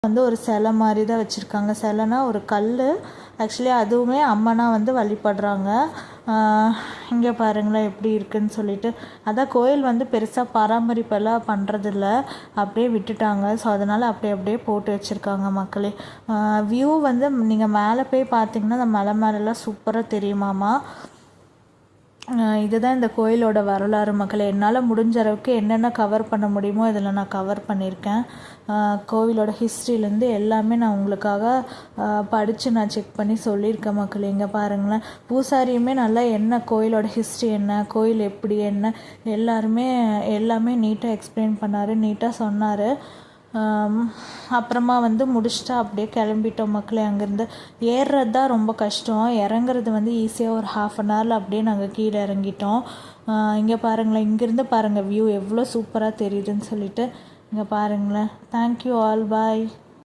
வந்து ஒரு சிலை மாதிரி தான் வச்சுருக்காங்க. சிலைனா ஒரு கல். ஆக்சுவலி அதுவுமே அம்மனா வந்து வழிபடுறாங்க. இங்கே பாருங்களேன் எப்படி இருக்குதுன்னு சொல்லிட்டு. அதான் கோயில் வந்து பெருசாக பராமரிப்பெல்லாம் பண்ணுறதில்ல, அப்படியே விட்டுட்டாங்க. ஸோ அதனால் அப்படியே போட்டு வச்சுருக்காங்க மக்களே. வியூ வந்து நீங்கள் மேலே போய் பார்த்தீங்கன்னா அந்த மலை மேலெலாம் சூப்பராக தெரியுமாமா. இதுதான் இந்த கோயிலோட வரலாறு மக்களே. என்னால் முடிஞ்ச அளவுக்கு என்னென்ன கவர் பண்ண முடியுமோ இதில் நான் கவர் பண்ணியிருக்கேன். கோவிலோட ஹிஸ்ட்ரியிலேருந்து எல்லாமே நான் உங்களுக்காக படித்து நான் செக் பண்ணி சொல்லியிருக்கேன் மக்களே. இங்கே பாருங்களேன், பூசாரியுமே நல்லா என்ன கோயிலோட ஹிஸ்ட்ரி என்ன, கோயில் எப்படி என்ன எல்லாமே நீட்டாக எக்ஸ்பிளைன் பண்ணார், நீட்டாக சொன்னார். அப்புறமா வந்து முடிச்சுட்டு அப்படியே கிளம்பிட்டோம் மக்களே. அங்கேருந்து ஏறுறது தான் ரொம்ப கஷ்டம், இறங்குறது வந்து ஈஸியாக ஒரு 1/2 ஹவரில் அப்படியே நாங்கள் கீழே இறங்கிட்டோம். இங்கே பாருங்களேன், இங்கேருந்து பாருங்கள் வியூ எவ்வளோ சூப்பராக தெரியுதுன்னு சொல்லிட்டு. இங்கே பாருங்களேன். தேங்க்யூ ஆல், பாய்.